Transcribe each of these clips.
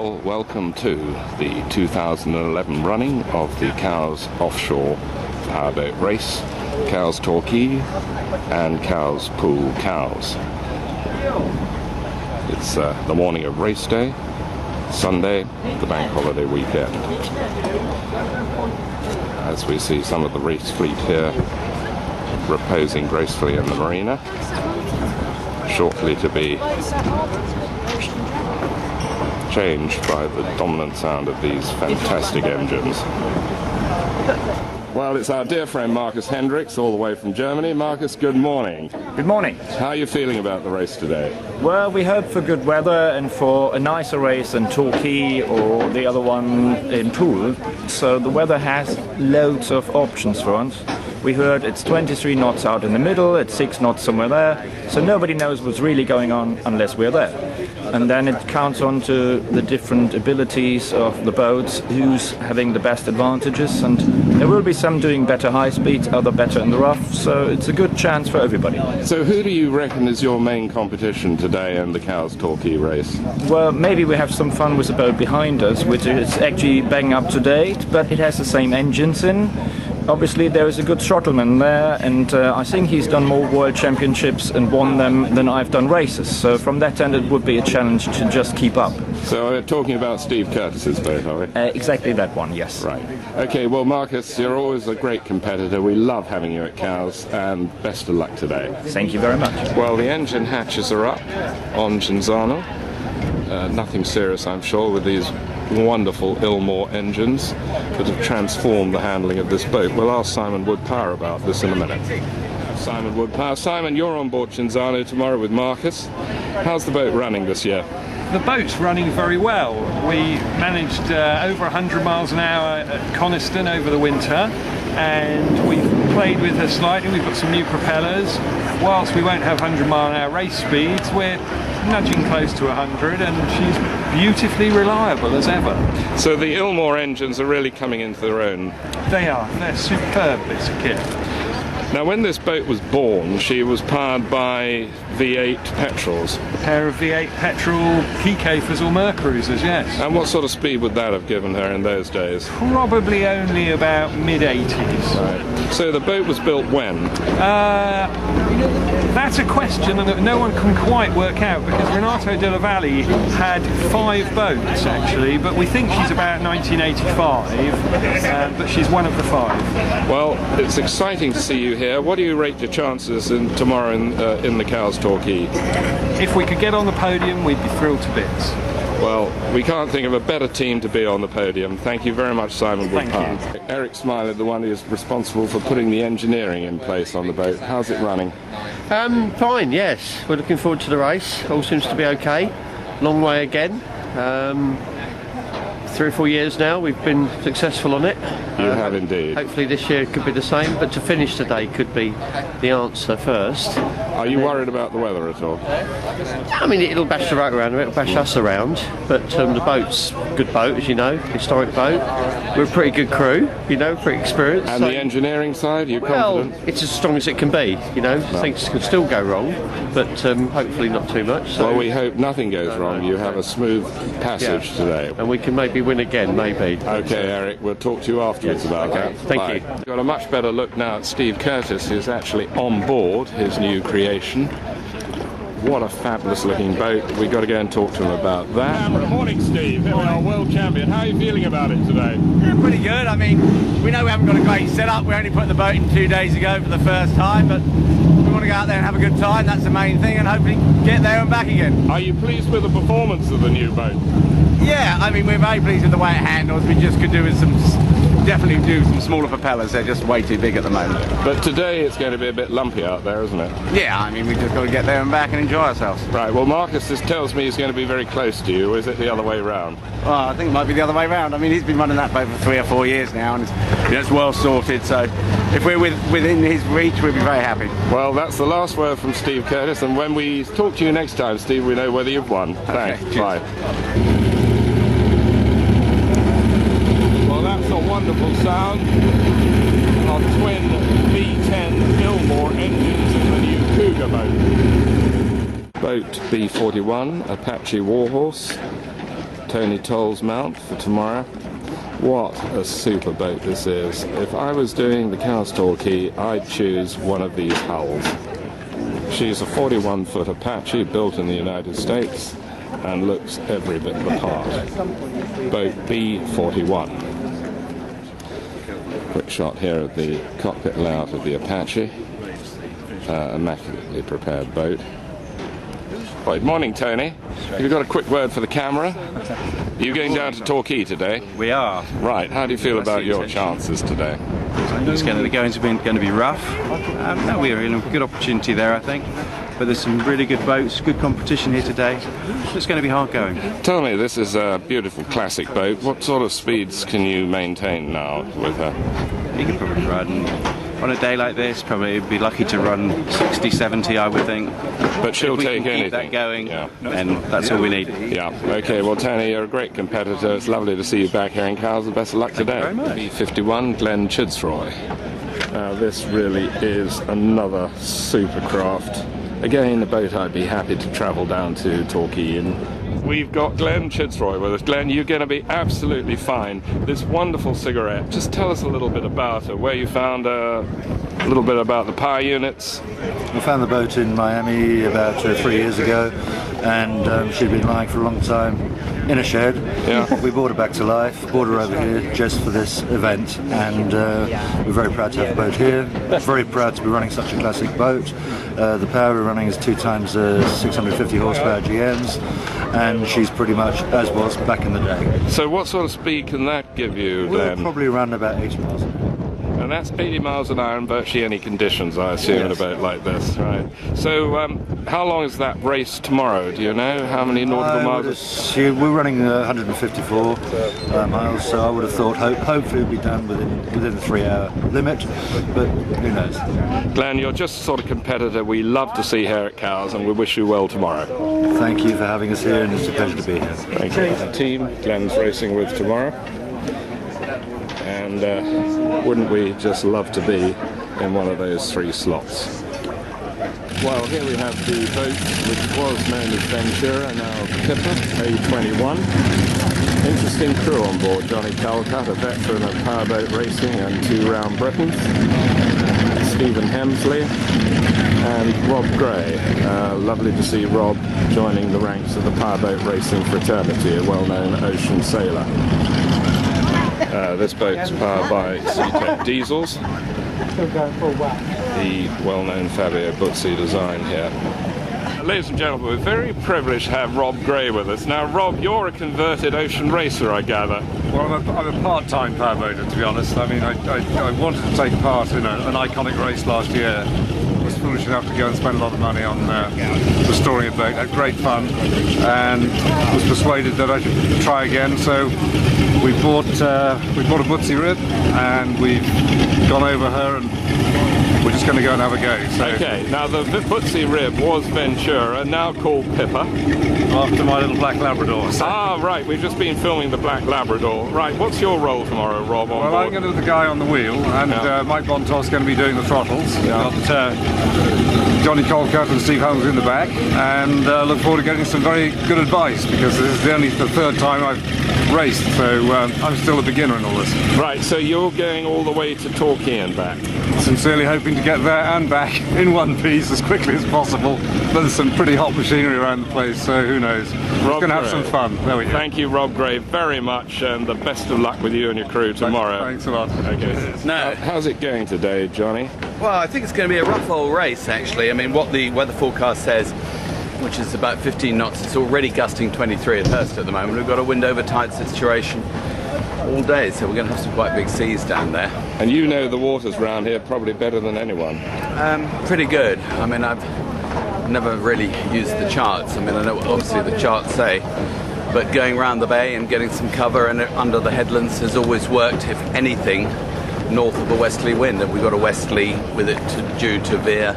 Well, welcome to the 2011 running of the Cowes Offshore Powerboat Race, Cowes Torquay and Cowes Pool Cowes. It's the morning of race day, Sunday, the bank holiday weekend. As we see some of the race fleet here reposing gracefully in the marina, shortly to be changed by the dominant sound of these fantastic engines. Well, it's our dear friend Marcus Hendricks, all the way from Germany. Marcus, good morning. Good morning. How are you feeling about the race today? Well, we hope for good weather and for a nicer race than Torquay or the other one in Poole. So the weather has loads of options for us. We heard it's 23 knots out in the middle, it's 6 knots somewhere there, so nobody knows what's really going on unless we're there. And then it counts on to the different abilities of the boats, who's having the best advantages, and there will be some doing better high speed, other better in the rough, so it's a good chance for everybody. So who do you reckon is your main competition today in the Cowes Torquay race? Well, maybe we have some fun with the boat behind us, which is actually bang up to date, but it has the same engines in. Obviously there is a good throttleman there, and I think he's done more world championships and won them than I've done races, so from that end it would be a challenge to just keep up. So we're talking about Steve Curtis's boat, are we? Exactly that one, yes. Right. Okay, well Marcus, you're always a great competitor. We love having you at Cowes, and best of luck today. Thank you very much. Well, the engine hatches are up on Cinzano. Nothing serious, I'm sure, with these wonderful Ilmore engines that have transformed the handling of this boat. We'll ask Simon Wood-Power about this in a minute. Simon Wood-Power. Simon, you're on board Cinzano tomorrow with Marcus. How's the boat running this year? The boat's running very well. We managed over 100 miles an hour at Coniston over the winter, and we've played with her slightly. We've got some new propellers. Whilst we won't have 100 mile an hour race speeds, we're nudging close to 100, and she's beautifully reliable as ever. So the Ilmore engines are really coming into their own. They are. They're superb bits of kit. Now, when this boat was born, she was powered by V8 petrols. A pair of V8 petrol Keycafers or Mercruisers, yes. And what sort of speed would that have given her in those days? Probably only about mid-80s. Right. So the boat was built when? That's a question that no one can quite work out, because Renato Della Valle had 5 boats actually, but we think she's about 1985, but she's one of the 5. Well, it's exciting to see you here. What do you rate your chances tomorrow in the Cowes Torquay? If we could get on the podium, we'd be thrilled to bits. Well, we can't think of a better team to be on the podium. Thank you very much, Simon Wood-Power. Thank you. Eric Smiley, the one who is responsible for putting the engineering in place on the boat. How's it running? Fine, yes. We're looking forward to the race. All seems to be okay. Long way again. 3 or 4 years now we've been successul on it. You have indeed. Hopefully this year could be the same, but to finish today could be the answer first. Are you worried about the weather at all? I mean, it'll bash the road around, it'll bash us around, but the boat's a good boat, as you know, historic boat. We're a pretty good crew, you know, pretty experienced. And the engineering side, are you confident? Well, it's as strong as it can be, you know. No. Things can still go wrong, but hopefully not too much. So. Well, we hope nothing goes wrong. You have a smooth passage today. And we can maybe win again, maybe. Okay, Eric, we'll talk to you afterwards about that. Thank Bye. you. We've got a much better look now at Steve Curtis, who's actually on board his new creation. What a fabulous looking boat. We've got to go and talk to him about that. Good morning, Steve. Here we are, world champion. How are you feeling about it today? Yeah, pretty good. I mean, we know we haven't got a great setup. We only put the boat in 2 days ago for the first time, but we want to go out there and have a good time. That's the main thing, and hopefully get there and back again. Are you pleased with the performance of the new boat? Yeah, I mean, we're very pleased with the way it handles. We just could do with definitely do some smaller propellers. They're just way too big at the moment. But today it's going to be a bit lumpy out there, isn't it? Yeah, I mean, we just got to get there and back and enjoy ourselves. Right, well Marcus tells me he's going to be very close to you. Is it the other way round? Well, I think it might be the other way round. I mean, he's been running that boat for 3 or 4 years now, and it's well sorted, so if we're within his reach, we'll be very happy. Well, that's the last word from Steve Curtis, and when we talk to you next time, Steve, we know whether you've won. Thanks. Okay, bye. Well, that's a wonderful sound of twin V10 Ilmore engines in the new Cougar boat. Boat B41, Apache Warhorse, Tony Toll's mount for tomorrow. What a super boat this is. If I was doing the Cowes Torquay, I'd choose one of these hulls. She's a 41-foot Apache built in the United States and looks every bit the part. Boat B41. Quick shot here of the cockpit layout of the Apache. Immaculately prepared boat. Good morning, Tony. Have you got a quick word for the camera? Are you going down to Torquay today? We are. Right. How do you feel about your chances today? It's going to be rough. No, we're in a good opportunity there, I think. But there's some really good boats, good competition here today. It's going to be hard going. Tell me, this is a beautiful classic boat. What sort of speeds can you maintain now with her? You can probably run, on a day like this, probably be lucky to run 60, 70, I would think. But she'll if we take can anything. Keep that going, yeah. And that's all we need. Yeah. Okay. Well, Tony, you're a great competitor. It's lovely to see you back here in Cowes. And best of luck today. Thank you very much. B51, Glenn Chidsroy. This really is another super craft. Again, a boat I'd be happy to travel down to Torquay in. We've got Glenn Chidsroy with us. Glenn, you're going to be absolutely fine. This wonderful cigarette. Just tell us a little bit about her, where you found her, a little bit about the power units. We found the boat in Miami about 3 years ago, and she'd been lying for a long time in a shed. Yeah. We brought her back to life, brought her over here just for this event, and we're very proud to have the boat here. Very proud to be running such a classic boat. The power we're running is 2 times 650 horsepower GMs, and she's pretty much as was back in the day. So what sort of speed can that give you, We'll Glenn? probably run about 80 miles an hour. And that's 80 miles an hour in virtually any conditions, I assume, in a boat like this, right? So, how long is that race tomorrow? Do you know how many nautical miles? We're running 154 miles, so I would have thought hopefully it'll be done within the 3-hour limit, but who knows? Glenn, you're just the sort of competitor we love to see here at Cowes, and we wish you well tomorrow. Thank you for having us here, and it's a pleasure to be here. Thank you. The team Glenn's racing with tomorrow. And wouldn't we just love to be in one of those 3 slots? Well, here we have the boat which was known as Ventura, now Pippa, A21. Interesting crew on board. Johnny Calcutt, a veteran of powerboat racing and 2-round Britain. Stephen Hemsley and Rob Gray. Lovely to see Rob joining the ranks of the powerboat racing fraternity, a well-known ocean sailor. This boat's powered by Seatec diesels. The well-known Fabio Buzzi design here. Ladies and gentlemen, we're very privileged to have Rob Gray with us. Now, Rob, you're a converted ocean racer, I gather. Well, I'm a part-time powerboater, to be honest. I mean, I wanted to take part in an iconic race last year. I was foolish enough to go and spend a lot of money on restoring a boat. Had great fun, and was persuaded that I should try again. So we bought a Buzzi rib, and we've gone over her, and we're just going to go and have a go. So. Okay, now the Buzzi rib was Ventura, now called Pippa. After my little black Labrador. So. Ah, right, we've just been filming the Black Labrador. Right, what's your role tomorrow, Rob, on Well, board? I'm going to be the guy on the wheel, and Mike Bonto's going to be doing the throttles. Yeah. Got Johnny Colcutt and Steve Holmes in the back, and look forward to getting some very good advice, because this is only the 3rd time I've raced, so I'm still a beginner in all this. Right, so you're going all the way to Torquay and back. Sincerely hoping to get there and back in one piece as quickly as possible. There's some pretty hot machinery around the place, so who knows. We're going to have some fun. There we go. Thank you, Rob Gray, very much, and the best of luck with you and your crew tomorrow. Thanks a lot. Okay. No. How's it going today, Johnny? Well, I think it's going to be a rough old race, actually. I mean, what the weather forecast says, which is about 15 knots, it's already gusting 23 at Hurst at the moment. We've got a wind over tide situation all day, so we're going to have some quite big seas down there. And you know the waters around here probably better than anyone. Pretty good. I mean, I've never really used the charts. I mean, I know what obviously the charts say, but going around the bay and getting some cover and under the headlands has always worked, if anything, north of a westerly wind, and we've got a westerly with it due to veer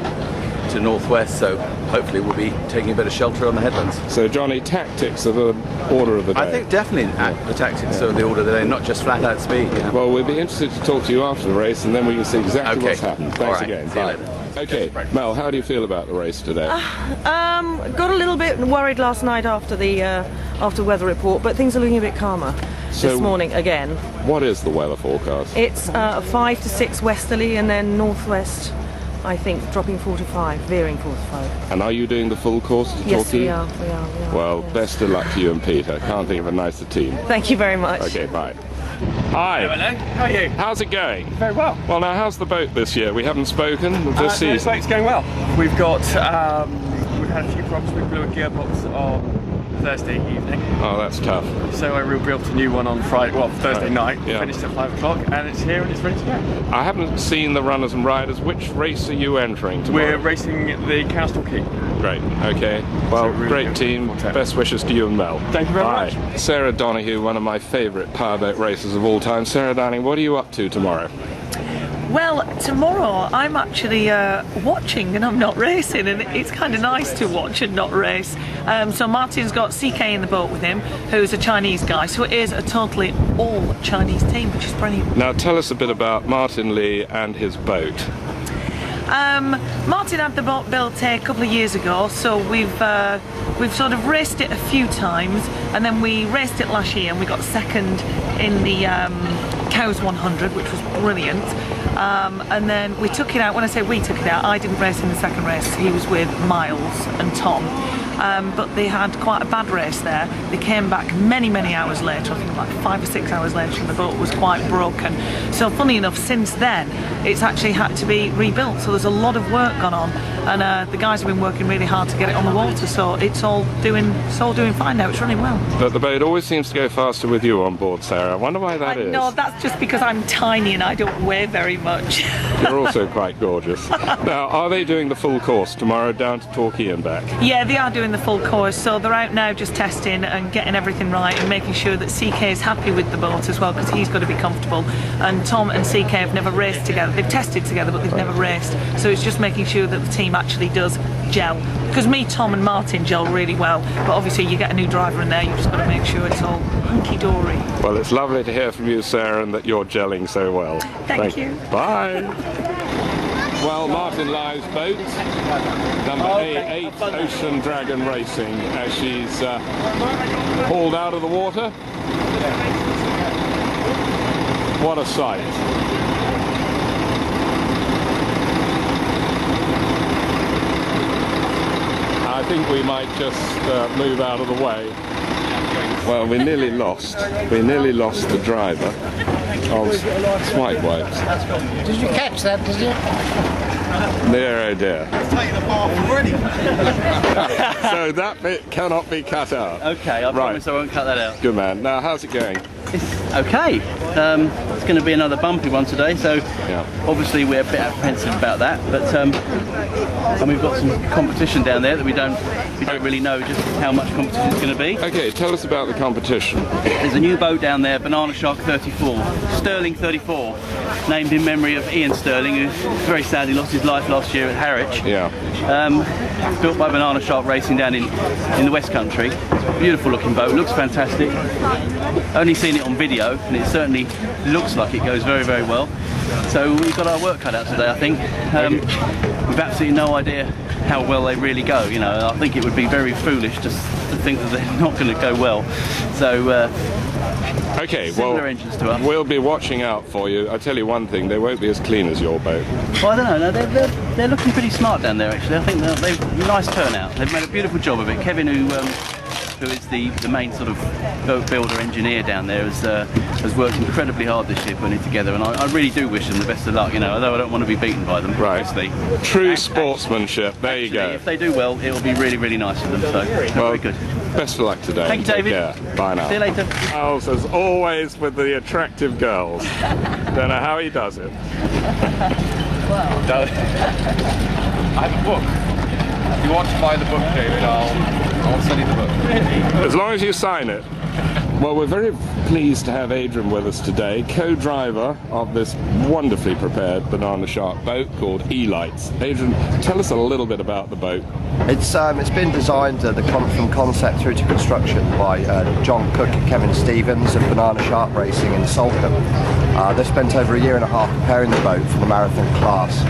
to northwest, so hopefully we'll be taking a bit of shelter on the headlands. So, Johnny, tactics are the order of the day. I think definitely the tactics are the order of the day, not just flat out speed. You know? Well, we'll be interested to talk to you after the race, and then we can see exactly what's happened. Thanks All right. again. See you Bye. later. Okay, Mel, how do you feel about the race today? Got a little bit worried last night after the weather report, but things are looking a bit calmer this morning again. What is the weather forecast? It's 5 to 6 westerly and then northwest, I think, dropping 4 to 5, veering 4 to 5. And are you doing the full course to Torquay? Yes, we are. Well, yes. best of luck to you and Peter. Can't think of a nicer team. Thank you very much. Okay, bye. Hi. Hello, how are you? How's it going? Very well. Well, now, how's the boat this year? We haven't spoken this The season. boat's going well. We've got, we've had a few problems. We blew a gearbox on Thursday evening. Oh, that's tough. So I rebuilt a new one on Friday, well, Thursday night. Yeah. Finished at 5 o'clock, and it's here and it's ready to go. I haven't seen the runners and riders. Which race are you entering tomorrow? We're racing the Torquay. Great, okay. Well, really great good team. contact. Best wishes to you and Mel. Thank you very Bye. much. Sarah Donahue, one of my favourite powerboat racers of all time. Sarah, darling, what are you up to tomorrow? Well, tomorrow I'm actually watching and I'm not racing, and it's kind of nice to watch and not race. So Martin's got CK in the boat with him, who's a Chinese guy, so it is a totally all Chinese team, which is brilliant. Now tell us a bit about Martin Lee and his boat. Martin had the boat built a couple of years ago, so we've sort of raced it a few times, and then we raced it last year and we got second in the Cows 100, which was brilliant. And then we took it out. When I say we took it out, I didn't race in the second race. He was with Miles and Tom. But they had quite a bad race there. They came back many hours later, I think like 5 or 6 hours later, and the boat was quite broken. So funny enough, since then it's actually had to be rebuilt, so there's a lot of work gone on, and the guys have been working really hard to get it on the water, so it's all doing fine now. It's running well. But the boat always seems to go faster with you on board, Sarah. I wonder why that is. No, that's just because I'm tiny and I don't weigh very much. You're also quite gorgeous. Now, are they doing the full course tomorrow down to Torquay and back? Yeah, they are doing the full course, so they're out now just testing and getting everything right and making sure that CK is happy with the boat as well, because he's got to be comfortable. And Tom and CK have never raced together. They've tested together, but they've never raced. So it's just making sure that the team actually does gel. Because me, Tom and Martin gel really well, but obviously you get a new driver in there, you've just got to make sure it's all hunky-dory. Well, it's lovely to hear from you, Sarah, and that you're gelling so well. Thank you. Bye. Well, Martin Ly's boat, number 8, Ocean Dragon Racing, as she's hauled out of the water. What a sight. I think we might just move out of the way. Well, we nearly lost the driver of Swipe Wipes. Did you catch that, did you? Dear, oh dear. So that bit cannot be cut out. Okay, I promise I won't cut that out. Good man. Now, how's it going? It's okay. It's going to be another bumpy one today, so obviously we're a bit apprehensive about that. But and we've got some competition down there that we don't really know just how much competition it's going to be. Okay, tell us about the competition. There's a new boat down there, Banana Shark 34, Sterling 34, named in memory of Ian Sterling, who very sadly lost his life last year at Harwich. Yeah. Built by Banana Shark Racing down in the West Country. Beautiful looking boat, looks fantastic. Only seen it on video, and it certainly looks like it goes very well. So we've got our work cut out today, I think. We've absolutely no idea how well they really go. You know, I think it would be very foolish to think that they're not going to go well. So okay, similar engines to us. We'll be watching out for you. I tell you one thing, they won't be as clean as your boat. Well, I don't know. No, they're looking pretty smart down there, actually. I think they've nice turnout. They've made a beautiful job of it. Kevin, who is the main sort of boat builder engineer down there, has worked incredibly hard this year putting it together, and I really do wish them the best of luck, you know, although I don't want to be beaten by them, obviously. True sportsmanship, there you go. If they do well, it will be really nice for them, so very good. Best of luck today. Thank you, David. Take care. Bye now. See you later. Miles, as always, with the attractive girls. Don't know how he does it. I have a book. If you want to buy the book, David, I'll send you the book. As long as you sign it. Well, we're very pleased to have Adrian with us today, co-driver of this wonderfully prepared banana shark boat called E-Lights. Adrian, tell us a little bit about the boat. It's been designed from concept through to construction by John Cook and Kevin Stevens of Banana Shark Racing in Salcombe. They spent over a year and a half preparing the boat for the marathon class.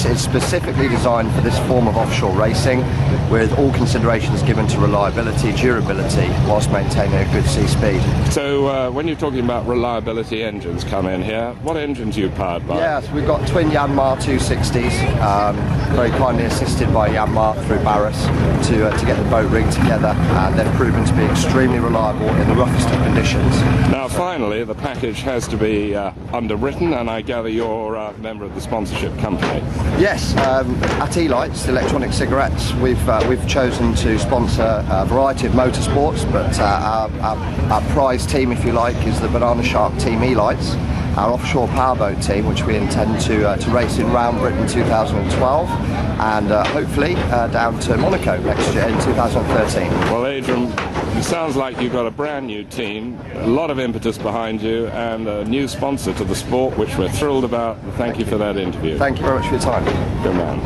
It's specifically designed for this form of offshore racing, with all considerations given to reliability, durability, whilst maintaining a good sea speed. So when you're talking about reliability, engines come in here. What engines are you powered by? Yes, we've got twin Yanmar 260s, very kindly assisted by Yanmar through Barras to get the boat rigged together, and they've proven to be extremely reliable in the roughest of conditions. Now finally, the package has to be underwritten, and I gather you're a member of the sponsorship company. Yes, at E-Lights, electronic cigarettes, we've chosen to sponsor a variety of motorsports, but our prize team, if you like, is the Banana Shark Team E-Lights, our offshore powerboat team, which we intend to race in round Britain 2012, and hopefully down to Monaco next year in 2013. Well, Adrian, it sounds like you've got a brand new team, a lot of impetus behind you, and a new sponsor to the sport, which we're thrilled about. Thank you for that interview. Thank you very much for your time. Good man.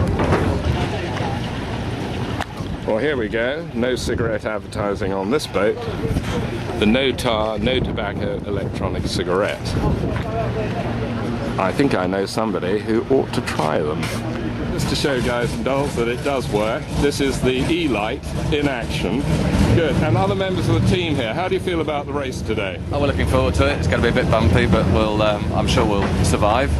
Well, here we go. No cigarette advertising on this boat. The no tar, no tobacco electronic cigarette. I think I know somebody who ought to try them. Just to show guys and dolls that it does work, this is the E-Light in action. Good. And other members of the team here, how do you feel about the race today? Oh, we're looking forward to it. It's going to be a bit bumpy, but I'm sure we'll survive.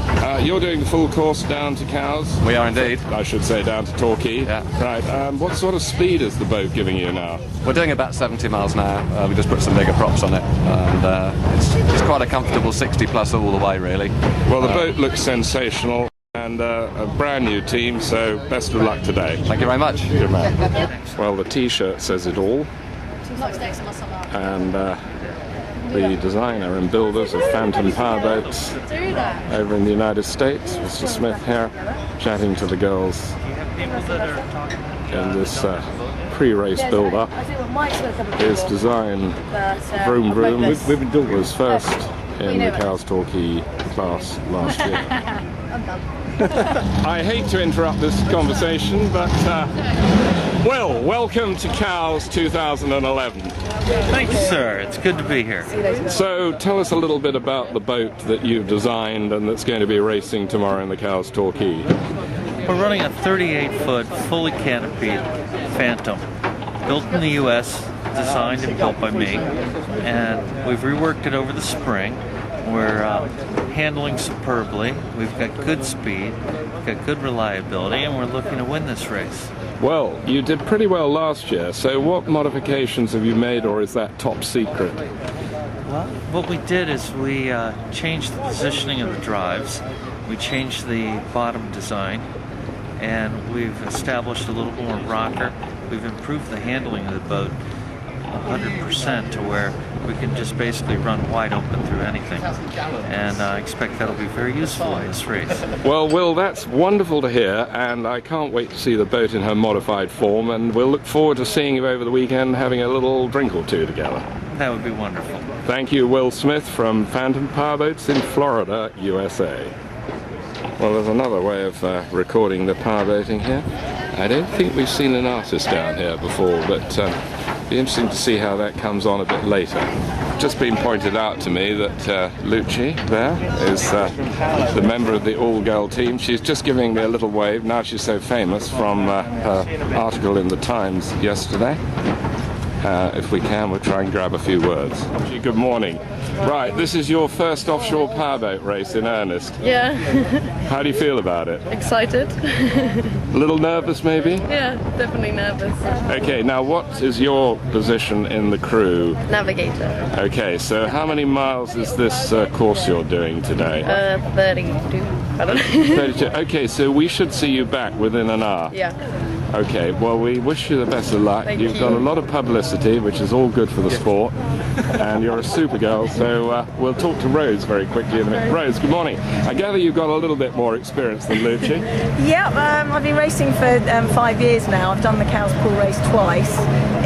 You're doing the full course down to Cowes? We are indeed. I should say down to Torquay. Yeah. Right. What sort of speed is the boat giving you now? We're doing about 70 miles an hour. We just put some bigger props on it, and it's quite a comfortable 60 plus all the way, really. Well, the boat looks sensational. And a brand new team, so best of luck today. Thank you very much. Good man. Well, the t-shirt says it all. And the designer and builders of Phantom powerboats over in the United States, Mr. Smith here, chatting to the girls in this pre-race build-up. His design, Vroom Vroom, was first in the Cowes Torquay class last year. I hate to interrupt this conversation, but Will, welcome to Cowes 2011. Thank you, sir. It's good to be here. So tell us a little bit about the boat that you've designed and that's going to be racing tomorrow in the Cowes Torquay. We're running a 38-foot, fully canopied Phantom, built in the U.S., designed and built by me, and we've reworked it over the spring. We're handling superbly, we've got good speed, we've got good reliability, and we're looking to win this race. Well, you did pretty well last year, so what modifications have you made, or is that top secret? Well, what we did is we changed the positioning of the drives, we changed the bottom design, and we've established a little more rocker. We've improved the handling of the boat 100% to where we can just basically run wide open through anything, and I expect that'll be very useful in this race. Well, Will, that's wonderful to hear, and I can't wait to see the boat in her modified form, and we'll look forward to seeing you over the weekend having a little drink or two together. That would be wonderful. Thank you, Will Smith from Phantom Powerboats in Florida, USA. Well, there's another way of recording the powerboating here. I don't think we've seen an artist down here before, but be interesting to see how that comes on a bit later. Just been pointed out to me that Lucci there is the member of the all-girl team. She's just giving me a little wave. Now she's so famous from her article in the Times yesterday. If we can, we'll try and grab a few words. Good morning. Right, this is your first offshore powerboat race in earnest. Yeah. How do you feel about it? Excited. A little nervous, maybe? Yeah, definitely nervous. Okay, now what is your position in the crew? Navigator. Okay, so how many miles is this course you're doing today? 32. I don't know. 32. Okay, so we should see you back within an hour. Yeah. Okay, well, we wish you the best of luck. Thank You've you. got a lot of publicity, which is all good for the sport, and you're a super girl, so we'll talk to Rose very quickly in a minute. Rose, good morning. I gather you've got a little bit more experience than Lucci. Yep, I've been racing for 5 years now. I've done the Cowes Pool race twice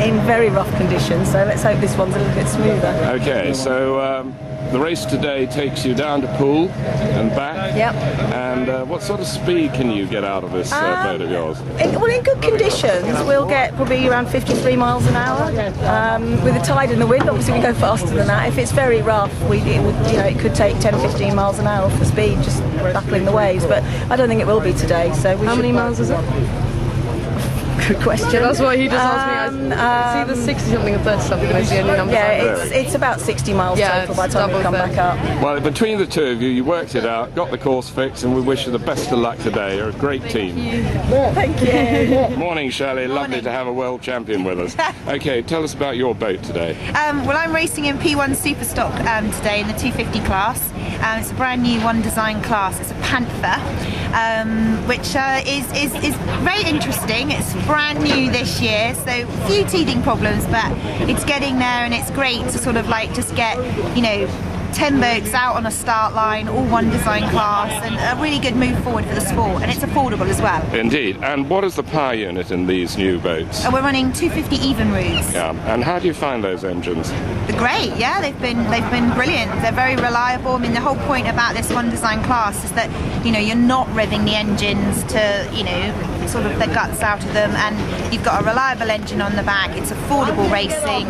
in very rough conditions, so let's hope this one's a little bit smoother. Okay, so the race today takes you down to Poole and back. Yep. And what sort of speed can you get out of this boat of yours? Well, in good conditions, we'll get probably around 53 miles an hour. With the tide and the wind, obviously we go faster than that. If it's very rough, it could take 10-15 miles an hour for speed, just battling the waves. But I don't think it will be today. So How many miles is it? Good question. Yeah, that's what he just asked me. It's either 60 something or 30 something. Is the only number. Yeah, it's about 60 miles total by the time we come back up. Well, between the two of you, you worked it out, got the course fixed, and we wish you the best of luck today. You're a great team. Thank you. Morning, Shirley. Lovely to have a world champion with us. Okay, tell us about your boat today. Well, I'm racing in P1 Superstock today in the 250 class. It's a brand new one design class. It's a Panther, which is very interesting. It's brand new this year, so a few teething problems, but it's getting there, and it's great to sort of like just get, 10 boats out on a start line, all one design class, and a really good move forward for the sport, and it's affordable as well. Indeed. And what is the power unit in these new boats? We're running 250 even routes. Yeah. And how do you find those engines? They're great, yeah, they've been brilliant. They're very reliable. I mean, the whole point about this one design class is that, you're not revving the engines to, sort of the guts out of them, and you've got a reliable engine on the back. It's affordable racing.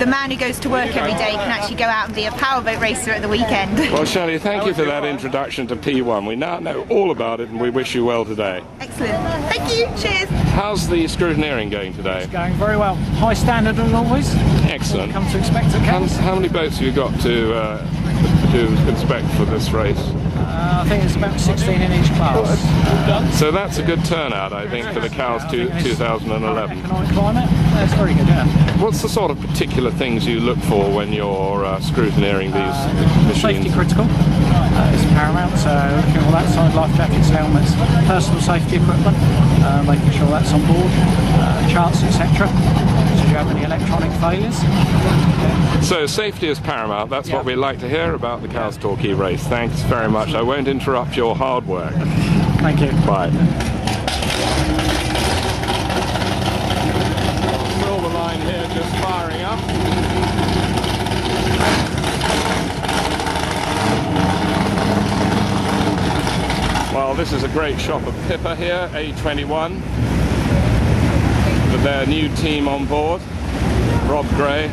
The man who goes to work every day can actually go out and be a powerboat racer at the weekend. Well, Shirley, thank you for that introduction to P1. We now know all about it, and we wish you well today. Excellent. Thank you. Cheers. How's the scrutineering going today? It's going very well. High standard as always. Excellent. Come to expect at Cowes. How many boats have you got to inspect for this race? I think it's about 16 in each class. So that's a good turnout, I think, for the Cowes 2011. Economic climate, that's very good, yeah. What's the sort of particular things you look for when you're scrutineering these machines? Safety critical is paramount, so looking at all that side, life jackets, helmets, personal safety equipment, making sure that's on board, charts, etc. Do you have any electronic failures? So safety is paramount. That's what we like to hear about the Cowes Torquay race. Thanks very much. I won't interrupt your hard work. Thank you. Bye. Silver line here just firing up. Well, this is a great shot of Pippa here, A21, with their new team on board. Rob Gray,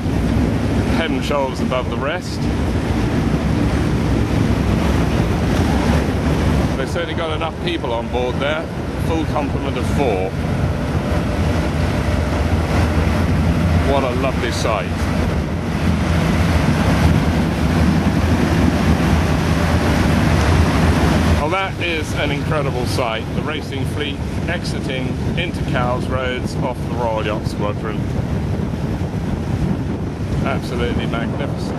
head and shoulders above the rest. They've certainly got enough people on board there, full complement of 4. What a lovely sight. Well, that is an incredible sight. The racing fleet exiting into Cowes Roads off the Royal Yacht Squadron. Absolutely magnificent.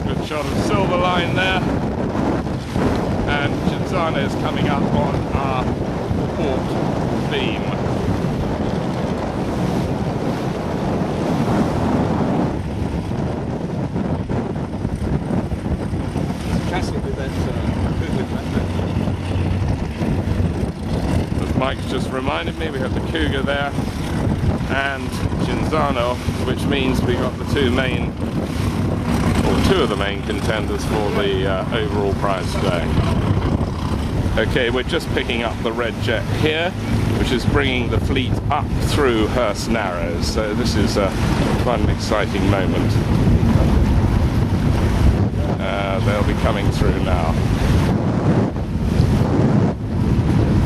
Good shot of Silver Line there. And Cinzano is coming up on our port beam. As Mike's just reminded me, we have the Cougar there and Cinzano, which means we got the two of the main contenders for the overall prize today. Okay, we're just picking up the Red Jet here, which is bringing the fleet up through Hurst Narrows. So this is quite an exciting moment. They'll be coming through now.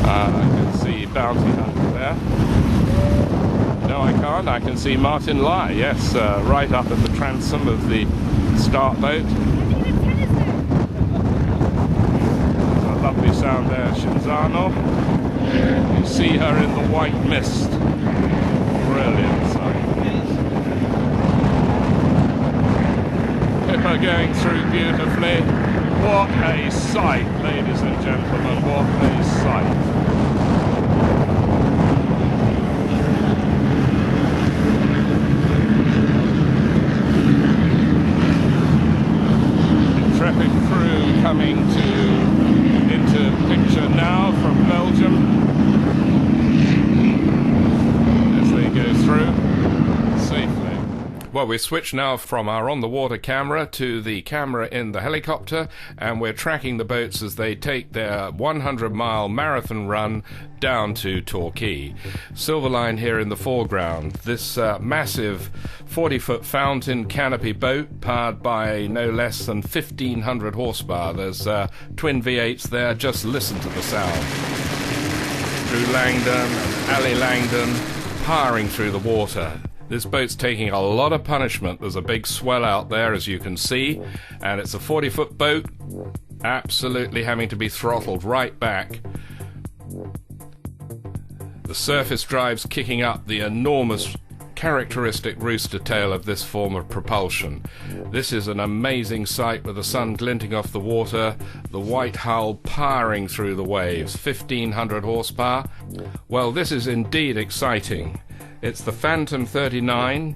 I can see Bounty Hunter there. No, I can't. I can see Martin Lai, yes, right up at the transom of the start boat. There's a lovely sound there, Cinzano. You see her in the white mist, Brilliant sight. Pippa going through beautifully. What a sight, ladies and gentlemen, what a sight. Intrepid crew coming into picture now from Belgium as they go through safely. Well, we switch now from our on-the-water camera to the camera in the helicopter, and we're tracking the boats as they take their 100-mile marathon run down to Torquay. Silverline here in the foreground. This massive 40-foot fountain canopy boat powered by no less than 1,500 horsepower. There's twin V8s there. Just listen to the sound. Drew Langdon and Ali Langdon powering through the water. This boat's taking a lot of punishment. There's a big swell out there, as you can see, and it's a 40-foot boat, absolutely having to be throttled right back. The surface drive's kicking up the enormous characteristic rooster tail of this form of propulsion. This is an amazing sight with the sun glinting off the water, the white hull powering through the waves, 1,500 horsepower. Well, this is indeed exciting. It's the Phantom 39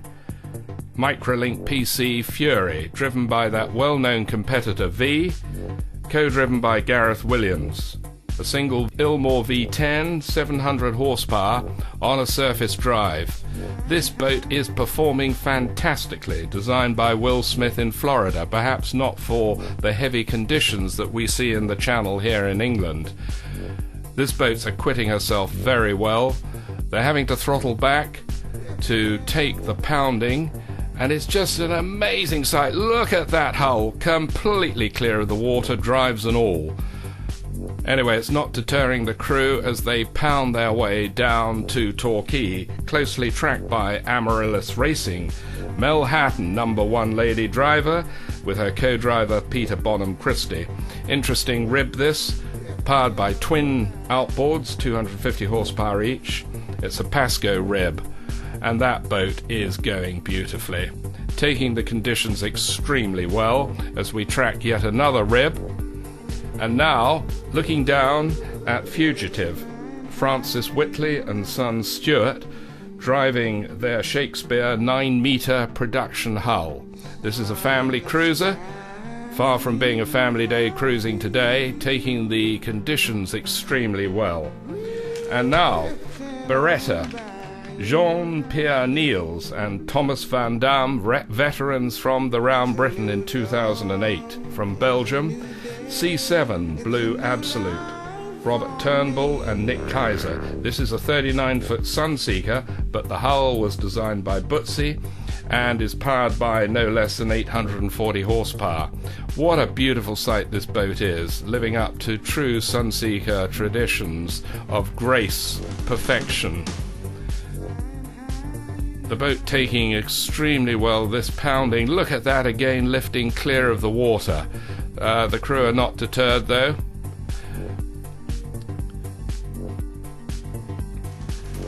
Microlink PC Fury, driven by that well-known competitor V, co-driven by Gareth Williams. A single Ilmore V10, 700 horsepower on a surface drive. This boat is performing fantastically, designed by Will Smith in Florida, perhaps not for the heavy conditions that we see in the Channel here in England. This boat's acquitting herself very well. They're having to throttle back to take the pounding, and it's just an amazing sight. Look at that hull, completely clear of the water, drives and all. Anyway, it's not deterring the crew as they pound their way down to Torquay, closely tracked by Amaryllis Racing. Mel Hatton, #1 lady driver, with her co-driver Peter Bonham Christie. Interesting rib this, powered by twin outboards, 250 horsepower each. It's a Pasco rib, and that boat is going beautifully, taking the conditions extremely well as we track yet another rib. And now, looking down at Fugitive, Francis Whitley and son Stuart driving their Shakespeare 9-meter production hull. This is a family cruiser, far from being a family day cruising today, taking the conditions extremely well. And now, Beretta, Jean-Pierre Niels and Thomas van Dam, veterans from the Round Britain in 2008. From Belgium, C7 Blue Absolute, Robert Turnbull and Nick Kaiser. This is a 39-foot Sunseeker, but the hull was designed by Butzi and is powered by no less than 840 horsepower. What a beautiful sight this boat is, living up to true Sunseeker traditions of grace, perfection. The boat taking extremely well this pounding. Look at that again, lifting clear of the water. The crew are not deterred though.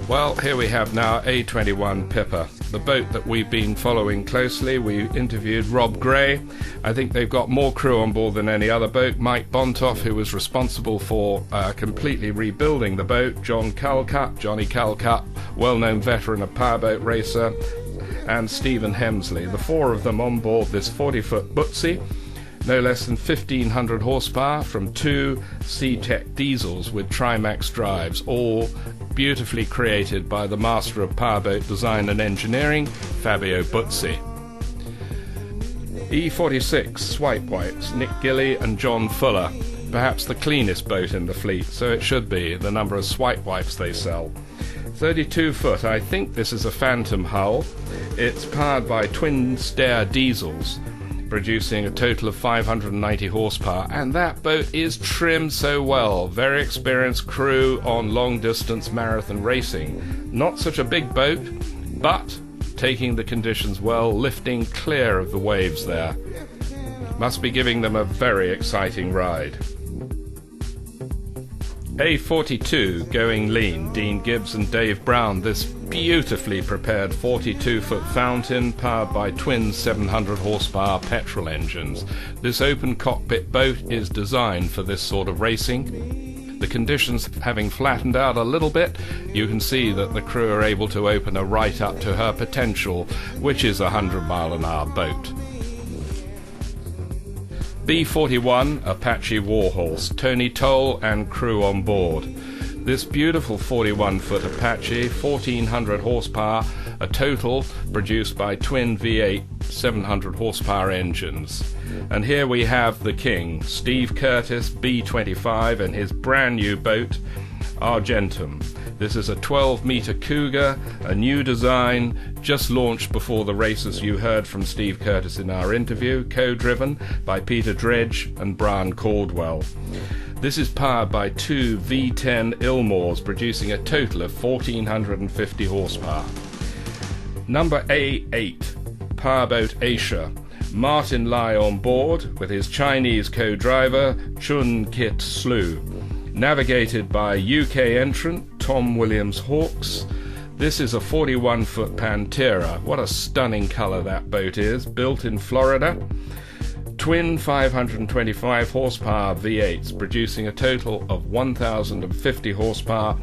Well, here we have now A21 Pippa, the boat that we've been following closely. We interviewed Rob Gray. I think they've got more crew on board than any other boat. Mike Bontoff, who was responsible for completely rebuilding the boat. Johnny Calcutt, well-known veteran of powerboat racer, and Stephen Hemsley. The four of them on board this 40-foot Butzi, no less than 1,500 horsepower from two C-Tech diesels with Trimax drives, all beautifully created by the master of powerboat design and engineering, Fabio Butzi. E46 Swipe Wipes, Nick Gilly and John Fuller, perhaps the cleanest boat in the fleet, so it should be, the number of swipe wipes they sell. 32 foot, I think this is a Phantom hull. It's powered by twin stair diesels, producing a total of 590 horsepower, and that boat is trimmed so well. Very experienced crew on long-distance marathon racing. Not such a big boat, but taking the conditions well, lifting clear of the waves there. Must be giving them a very exciting ride. A42 going lean, Dean Gibbs and Dave Brown, this beautifully prepared 42-foot fountain powered by twin 700 horsepower petrol engines. This open cockpit boat is designed for this sort of racing. The conditions having flattened out a little bit, you can see that the crew are able to open her right up to her potential, which is a 100-mile-an-hour boat. B-41 Apache Warhorse, Tony Toll and crew on board. This beautiful 41-foot Apache, 1400 horsepower, a total produced by twin V8 700 horsepower engines. And here we have the king, Steve Curtis, B-25, and his brand new boat, Argentum. This is a 12-meter Cougar, a new design, just launched before the races. You heard from Steve Curtis in our interview, co-driven by Peter Dredge and Brian Caldwell. This is powered by two V10 Ilmores, producing a total of 1450 horsepower. Number A8, Powerboat Asia. Martin Lai on board with his Chinese co-driver, Chun Kit Slu. Navigated by UK entrant Tom Williams Hawks. This is a 41-foot Pantera. What a stunning colour that boat is. Built in Florida. Twin 525 horsepower V8s, producing a total of 1,050 horsepower.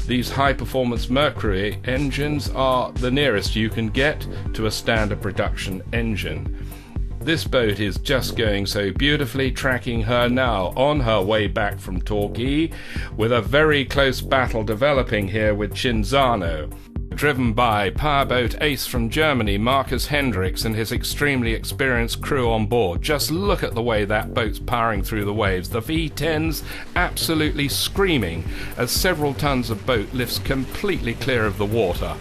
These high-performance Mercury engines are the nearest you can get to a standard production engine. This boat is just going so beautifully, tracking her now on her way back from Torquay, with a very close battle developing here with Cinzano. Driven by powerboat ace from Germany, Marcus Hendricks, and his extremely experienced crew on board. Just look at the way that boat's powering through the waves. The V10's absolutely screaming as several tons of boat lifts completely clear of the water.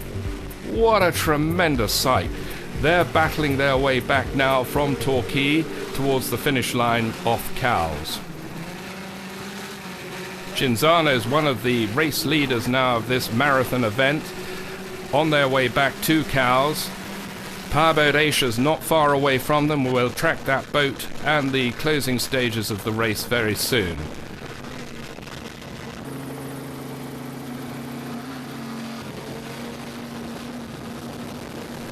What a tremendous sight. They're battling their way back now from Torquay towards the finish line off Cowes. Cinzano's one of the race leaders now of this marathon event, on their way back to Cowes. Powerboat Asia's not far away from them. We'll track that boat and the closing stages of the race very soon.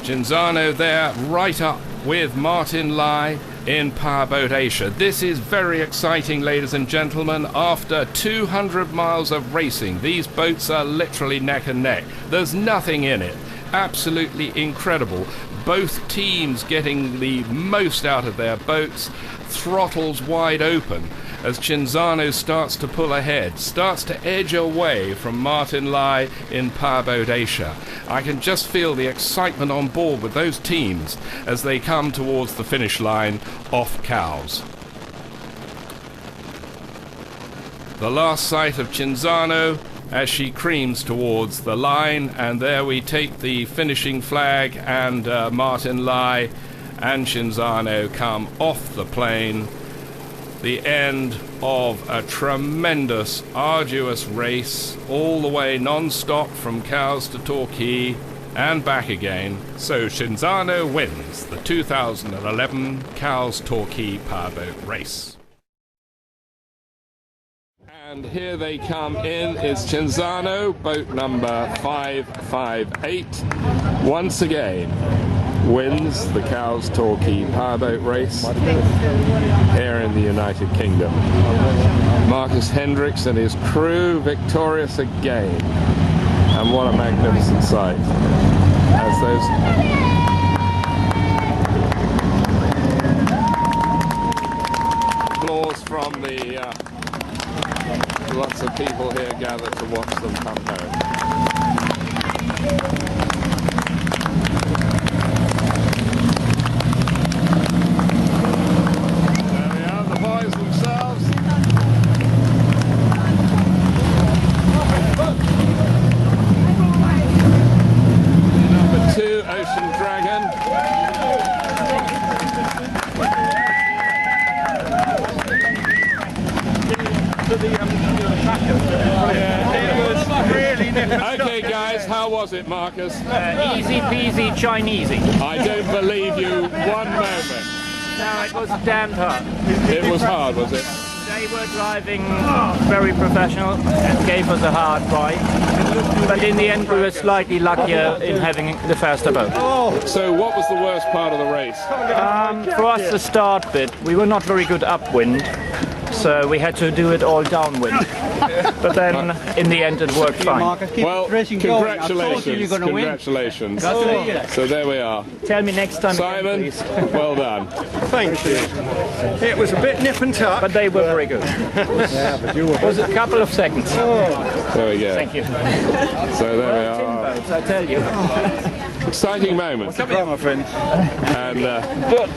Cinzano there, right up with Martin Lai in Powerboat Asia. This is very exciting, ladies and gentlemen. After 200 miles of racing, these boats are literally neck and neck. There's nothing in it. Absolutely incredible. Both teams getting the most out of their boats, throttles wide open, as Cinzano starts to pull ahead, starts to edge away from Martin Lai in Powerboat Asia. I can just feel the excitement on board with those teams as they come towards the finish line off Cowes. The last sight of Cinzano as she creams towards the line, and there we take the finishing flag, and Martin Lai and Cinzano come off the plane. The end of a tremendous, arduous race, all the way non-stop from Cowes to Torquay and back again. So Cinzano wins the 2011 Cowes-Torquay powerboat race. And here they come in is Cinzano, boat number 558, once again wins the Cowes-Torquay powerboat race here in the United Kingdom. Marcus Hendricks and his crew victorious again. And what a magnificent sight as those applause from the lots of people here gather to watch them come home. Okay guys, how was it, Marcus? Easy peasy Chinesey. I don't believe you one moment. No, it was damned hard. It was hard, was it? They were driving very professional and gave us a hard ride. But in the end, we were slightly luckier in having the faster boat. So what was the worst part of the race? For us, the start bit, we were not very good upwind, so we had to do it all downwind. But then, in the end, it worked fine. Well, congratulations. Congratulations. So there we are. Tell me next time. Simon, again, well done. Thank you. It was a bit nip and tuck. But they were very good. It was a couple of seconds. There we go. Thank you. So there we are. Boats, I tell you. Exciting moment. Come here, my friend. And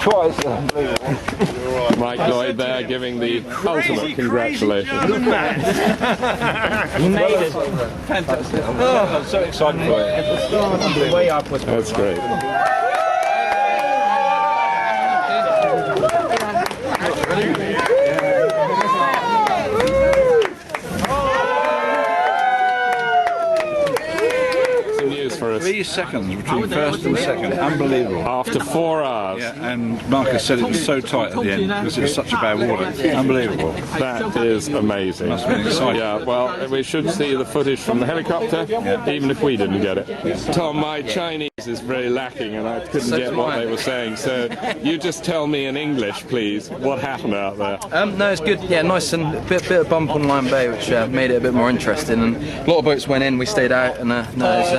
twice. Mike Lloyd there giving the ultimate congratulations. He made it. Fantastic. Oh, I'm so excited for it. Way up was That's great. Some news for us. 3 seconds between first and second, unbelievable. After 4 hours. Yeah, and Marcus said it was so tight at the end because it was such a bad water. Unbelievable. That is amazing. Must have been exciting. Yeah, well, we should see the footage from the helicopter, even if we didn't get it. Tom, my Chinese is very lacking and I couldn't get what they were saying, so you just tell me in English, please, what happened out there. No, it's good. Yeah, nice and a bit of bump on Line Bay, which made it a bit more interesting. And a lot of boats went in, we stayed out, and no, it's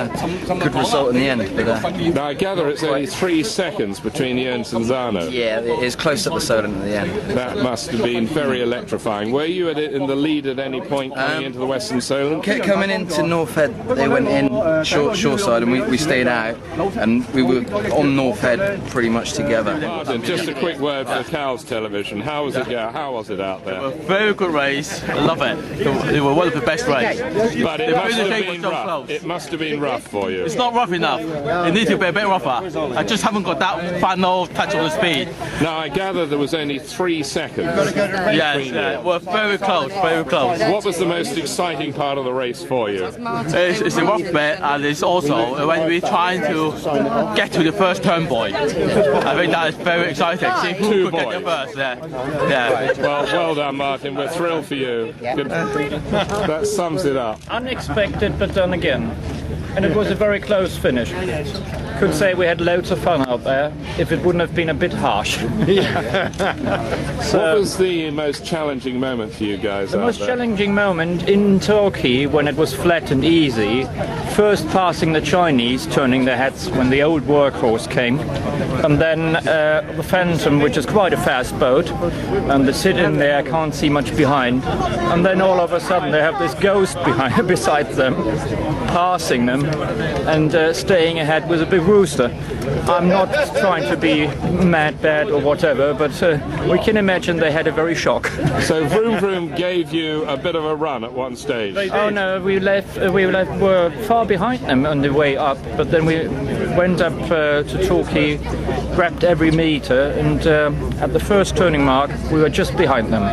a good result in the end. But, now, I gather it's only 3 seconds between you and Cinzano. Yeah, it is close up the Solent at the end. That must have been very electrifying. Were you in the lead at any point coming into the Western Solent? Coming into North Head, they went in shoreside, and we stayed out, and we were on North Head pretty much together. Martin, just a quick word for Cal's television. How was it? Yeah, how was it out there? Very good race. I love it. It was one of the best races. But it must have been rough. It must have been rough for you. It's not rough enough. It needs to be a bit rougher. I just haven't got that final touch of the speed. Now, I gather there was only 3 seconds. Yes, we're very close, very close. What was the most exciting part of the race for you? It's a rough bit, and it's also when we're trying to get to the first turn buoy. I think that is very exciting. See who could get there first. Yeah. Well done, Martin. We're thrilled for you. Good. That sums it up. Unexpected, but done again. And it was a very close finish. Could say we had loads of fun out there if it wouldn't have been a bit harsh. What was the most challenging moment for you guys? The most challenging moment in Torquay, when it was flat and easy, first passing the Chinese, turning their heads when the old workhorse came, and then the Phantom, which is quite a fast boat, and they sit in there, can't see much behind, and then all of a sudden they have this ghost behind beside them, passing them and staying ahead with a big rooster. I'm not trying to be mad, bad or whatever, but we can imagine they had a very shock. So Vroom Vroom gave you a bit of a run at one stage. Oh no, we were far behind them on the way up, but then we went up to Torquay, grabbed every meter, and at the first turning mark we were just behind them.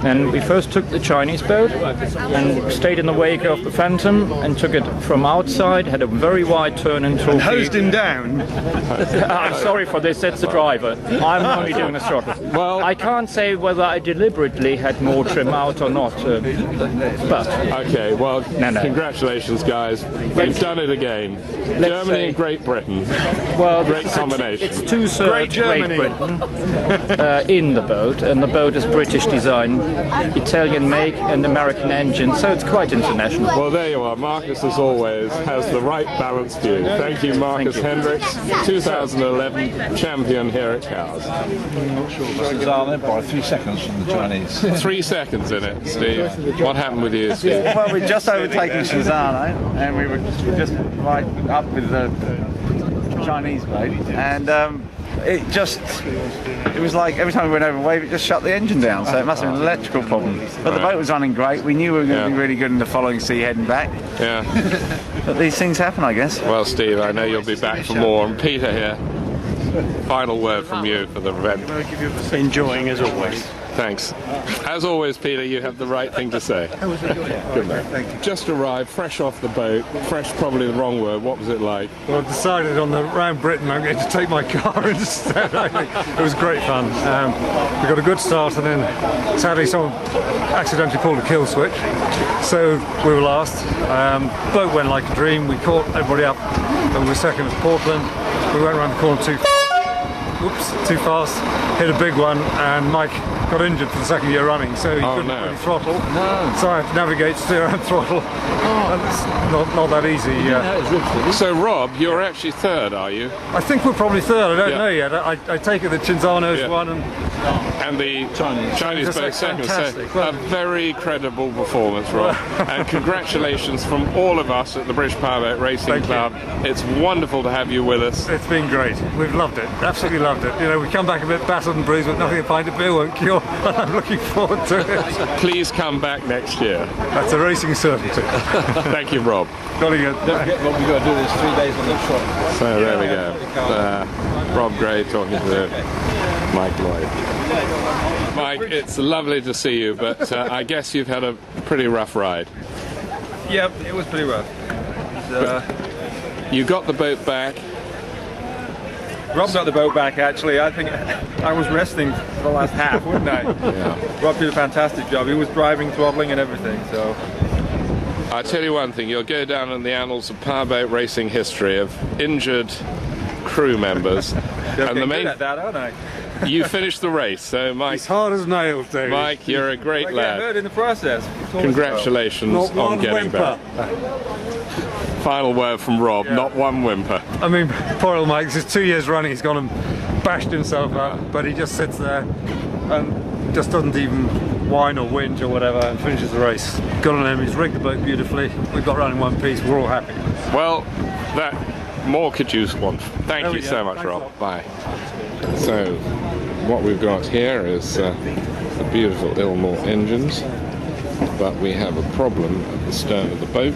And we first took the Chinese boat and stayed in the wake of the Phantom and took it from outside, had a very wide turn in Torquay. And hosed him down. I'm sorry for this, that's the driver. I'm only doing the throttle. Well, I can't say whether I deliberately had more trim out or not, but... Okay, well, congratulations guys. We've done it again. Germany and Great Britain. Well, great combination. It's two-thirds Great Britain in the boat, and the boat is British design, Italian make and American engine, so it's quite international. Well, there you are. Marcus, as always, has the right balanced view. Thank you, Marcus Hendricks, 2011 champion here at Cowes. By 3 seconds from the Chinese. 3 seconds in it, Steve. What happened with you, Steve? Well, we'd just overtaken Cinzano, and we were just right up with the Chinese boat, and it was like every time we went over a wave, it just shut the engine down, so it must have been an electrical problem. But the boat was running great. We knew we were going to be really good in the following sea heading back. Yeah. But these things happen, I guess. Well, Steve, I know you'll be back for more. And Peter here, final word from you for the event. Enjoying as always. Thanks. As always, Peter, you have the right thing to say. Good man. Thank you. Just arrived, fresh off the boat. Fresh, probably the wrong word. What was it like? Well, I've decided on the round Britain I'm going to take my car instead. It was great fun. We got a good start, and then sadly someone accidentally pulled a kill switch, so we were last. Boat went like a dream. We caught everybody up, and we were second at Portland. We went around the corner too fast, hit a big one, and Mike got injured for the second year running, so he couldn't really throttle. No. So I had to navigate, steer and throttle. And it's not that easy. So Rob, you're actually third, are you? I think we're probably third, I don't know yet. I take it that Cinzano's won and the Chinese boat second. So a very credible performance, Rob. And congratulations from all of us at the British Powerboat Racing Club. It's wonderful to have you with us. It's been great. We've loved it. Absolutely loved it. You know, we come back a bit battered and bruised, but nothing a pint of beer won't cure. And I'm looking forward to it. Please come back next year. That's a racing certainty. Thank you, Rob. Jolly good. Don't forget what we've got to do is 3 days on the shop. So there we go. Rob Gray talking to Mike Lloyd. Mike, it's lovely to see you, but I guess you've had a pretty rough ride. Yep, it was pretty rough. You got the boat back. Rob got the boat back, actually. I think I was resting for the last half, wouldn't I? Yeah. Rob did a fantastic job. He was driving, throttling and everything, so... I tell you one thing, you'll go down in the annals of powerboat racing history of injured crew members. And the main... at that, aren't I? You finished the race, so Mike... As hard as nails, David. Mike, you're a great lad. I hurt in the process. Congratulations on getting back. Final word from Rob, not one whimper. I mean, poor old Mike, this is 2 years running, he's gone and bashed himself up, but he just sits there and just doesn't even whine or whinge or whatever and finishes the race. Good on him, he's rigged the boat beautifully, we've got running one piece, we're all happy. Well, that more could you want. Thank you so much, Rob. Bye. So, what we've got here is the beautiful Ilmore engines, but we have a problem at the stern of the boat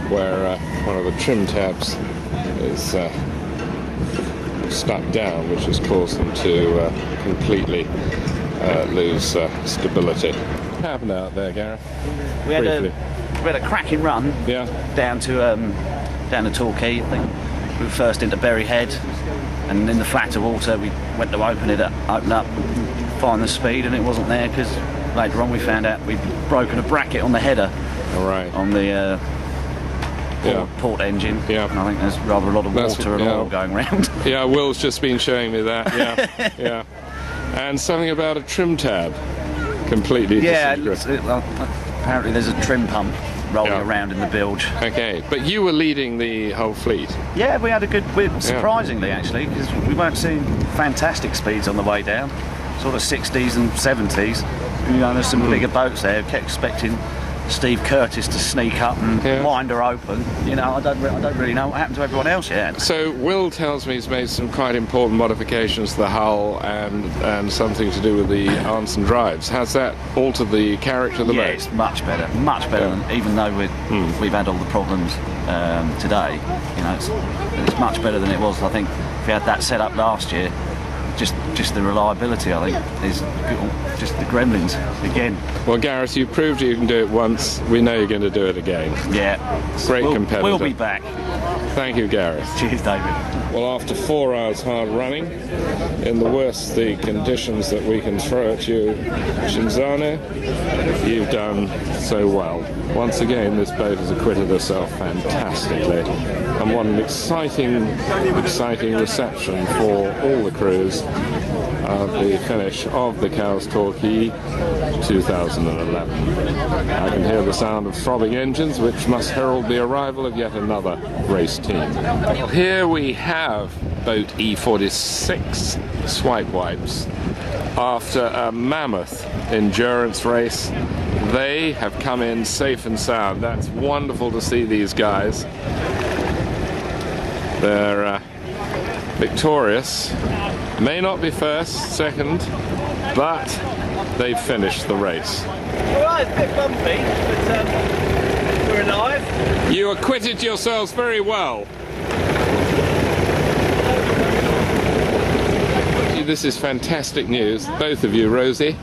where one of the trim tabs is stuck down, which has caused them to completely lose stability. What happened out there, Gareth? We had a cracking run down to Torquay. I think we were first into Berry Head, and in the flatter water we went to open up, find the speed, and it wasn't there because later on we found out we'd broken a bracket on the header. On the port engine. I think there's rather a lot of water and oil going around. Yeah, Will's just been showing me that. Yeah. And something about a trim tab completely disintegrated. Apparently there's a trim pump rolling around in the bilge. Okay, but you were leading the whole fleet. Yeah, we had a good, surprisingly actually, because we weren't seeing fantastic speeds on the way down, sort of 60s and 70s. You know, there's some bigger boats there. Kept expecting Steve Curtis to sneak up and wind her open. You know, I don't really know what happened to everyone else yet. So Will tells me he's made some quite important modifications to the hull and something to do with the arms and drives. Has that altered the character of the boat? Yeah, it's much better than, even though we've had all the problems today. You know, it's much better than it was. I think if we had that set up last year, just the reliability, I think, is just the gremlins again. Well, Gareth, you proved you can do it once. We know you're going to do it again. Yeah. Great competitor. We'll be back. Thank you, Gareth. Cheers, David. Well, after 4 hours hard running, in the worst the conditions that we can throw at you, Cinzano, you've done so well. Once again, this boat has acquitted herself fantastically, and what an exciting reception for all the crews of the finish of the Cowes Torquay 2011. I can hear the sound of throbbing engines, which must herald the arrival of yet another race team. Well, here we have boat E46 Swipe Wipes. After a mammoth endurance race, they have come in safe and sound. That's wonderful to see these guys. They're victorious. May not be first, second, but they've finished the race. Well, it's a bit bumpy, but we're alive. You acquitted yourselves very well. This is fantastic news, both of you, Rosie.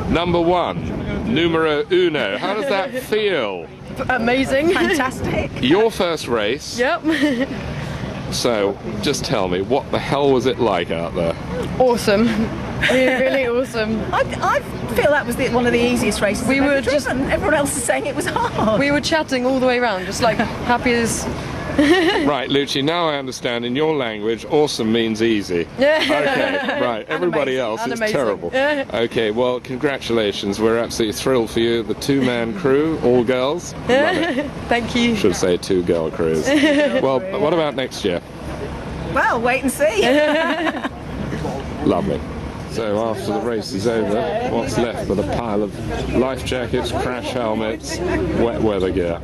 Number 1, numero uno. How does that feel? Amazing. Fantastic. Your first race. Yep. So, just tell me, what the hell was it like out there? Awesome. Really awesome. I feel that was one of the easiest races we I've were ever driven. Everyone else is saying it was hard. We were chatting all the way around, just like happy as... Right, Lucci, now I understand in your language, awesome means easy. Yeah. Okay, right, everybody else is amazing. terrible. Yeah. Okay, well, congratulations, we're absolutely thrilled for you. The 2-man crew, all girls. Love it. Thank you. Should say 2-girl crews. Well, what about next year? Well, wait and see. Lovely. So after the race is over, what's left but a pile of life jackets, crash helmets, wet weather gear.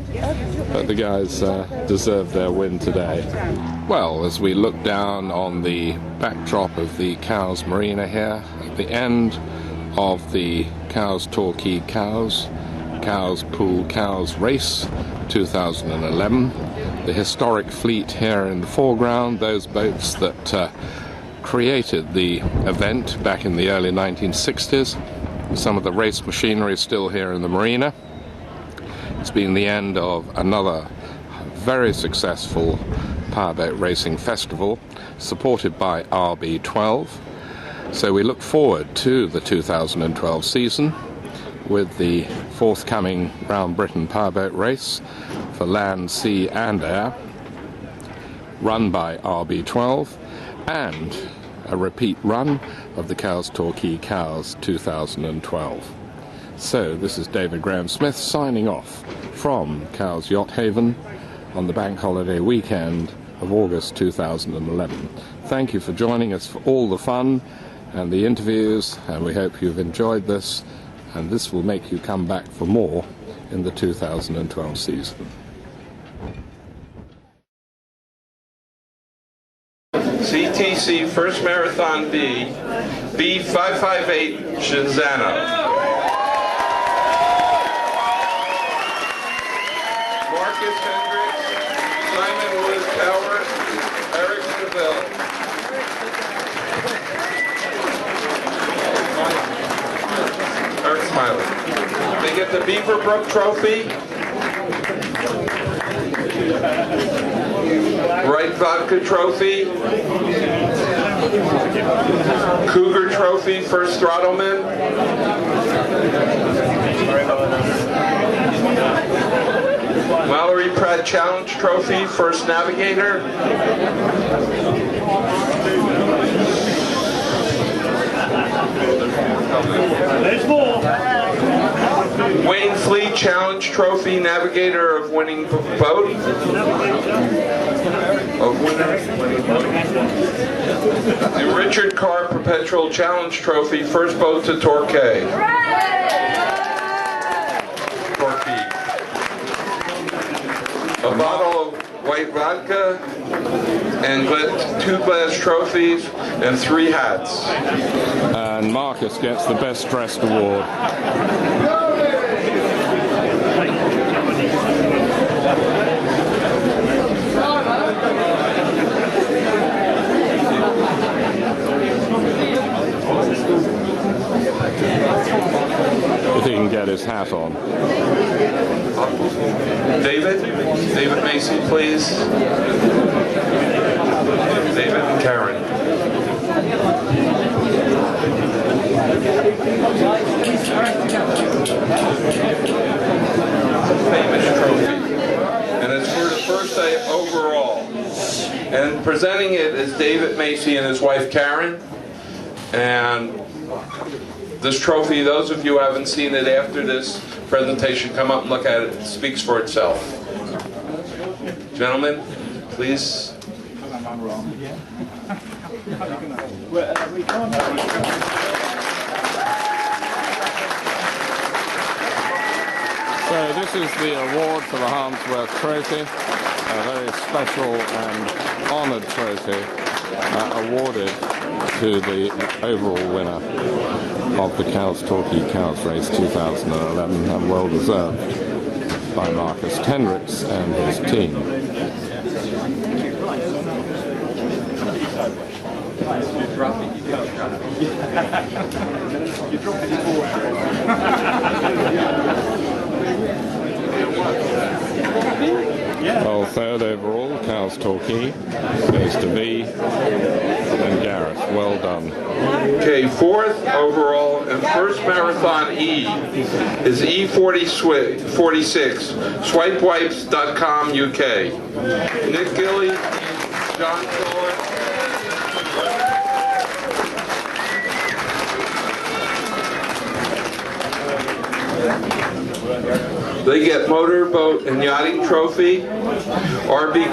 But the guys deserve their win today. Well, as we look down on the backdrop of the Cowes Marina here, at the end of the Cowes Torquay Cowes Pool Cowes Race 2011, the historic fleet here in the foreground, those boats that created the event back in the early 1960s. Some of the race machinery is still here in the marina. It's been the end of another very successful powerboat racing festival supported by RB12. So we look forward to the 2012 season with the forthcoming Round Britain powerboat race for land, sea and air, run by RB12, and a repeat run of the Cowes Torquay Cowes 2012. So this is David Graham-Smith signing off from Cowes Yacht Haven on the bank holiday weekend of August 2011. Thank you for joining us for all the fun and the interviews, and we hope you've enjoyed this, and this will make you come back for more in the 2012 season. CTC First Marathon B, B558 Shinzano. Marcus Hendricks, Simon Wood Tower, Eric Seville. Eric Smiley. They get the Beaverbrook Trophy. Wright Vodka Trophy, Cougar Trophy, First Throttleman, Mallory Pratt Challenge Trophy, First Navigator, there's more. Wayne Fleet Challenge Trophy, Navigator of Winning Boat. The Richard Carr Perpetual Challenge Trophy, first boat to Torquay. Torquay. A bottle of white vodka, and 2 glass trophies, and 3 hats. And Marcus gets the Best Dressed Award. If he can get his hat on. David Macy, please. David and Karen. Famous trophy. And it's for the first day overall. And presenting it is David Macy and his wife Karen. And this trophy, those of you who haven't seen it after this presentation, come up and look at it. It speaks for itself. Gentlemen, please. So this is the award for the Harmsworth Trophy, a very special and honoured trophy awarded to the overall winner of the Cowes Torquay Cowes Race 2011, and well deserved by Marcus Hendricks and his team. Well, third overall, Cow's Torquay goes to V and Gareth. Well done. Okay, fourth overall and first marathon E is E46, swipewipes.com UK. Nick Gilly, John Fuller. They get motorboat and yachting trophy, RB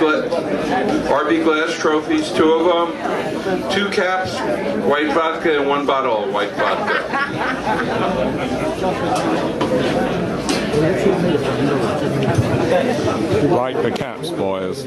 Glass trophies, 2 of them, 2 caps, white vodka, and 1 bottle of white vodka. Like the caps, boys.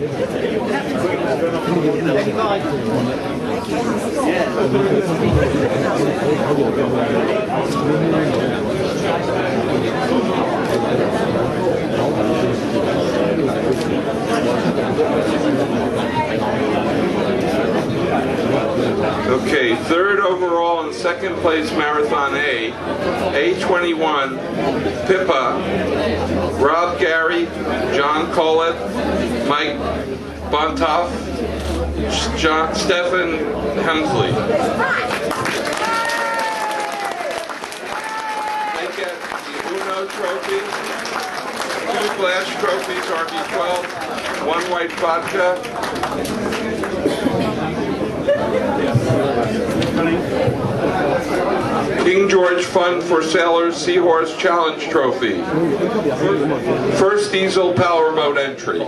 Okay, third overall and second place marathon A, A21, Pippa, Rob Gary, John Collett, Mike Bontoff, Stefan Hemsley. They get the Uno trophy, 2 glass trophies, RB12, 1 white vodka. King George Fund for Sailors Seahorse Challenge Trophy. First diesel powerboat entry.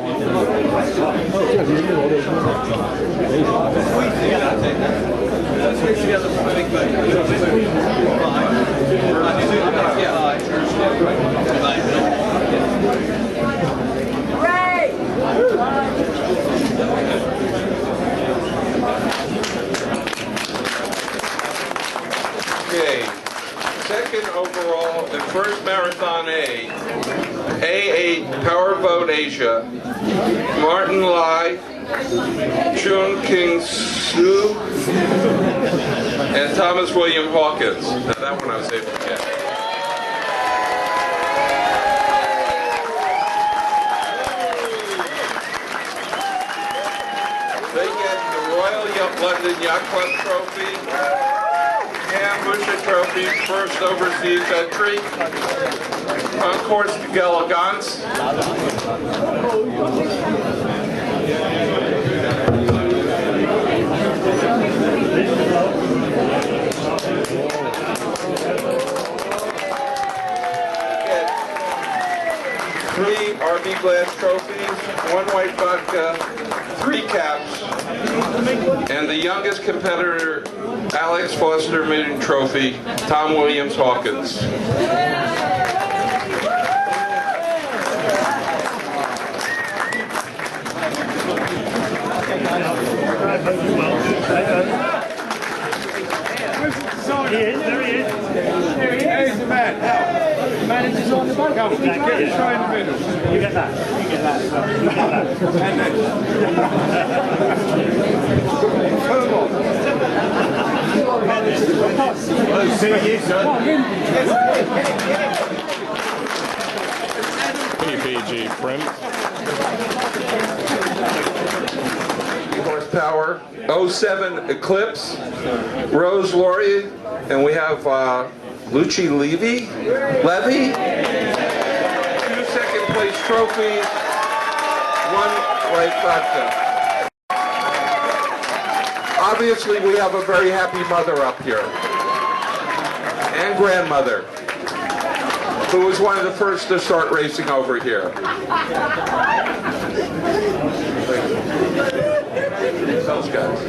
Okay, second overall and first marathon A, A8 Powerboat Asia, Martin Lai, Chun King Su, and Thomas William Hawkins. Now that one I was able to get. They get the Royal London Yacht Club Trophy, Cam Busher Trophy, first overseas entry, Concours d'Elegance, three RB Glass trophies, 1 white vodka, 3 caps, and the youngest competitor, Alex Foster Midden Trophy, Tom Williams Hawkins. There he is. There's the man. The manager's on the boat. Come, get the try in the middle. You get that. You get that. You get that. And then. Come on. Oh, see you, sir. PPG print. Horsepower, 07 Eclipse, Rose Laurier, and we have Lucci Levy, 2 second place trophies, 1 white vodka. Obviously we have a very happy mother up here, and grandmother, who was one of the first to start racing over here. Those guys.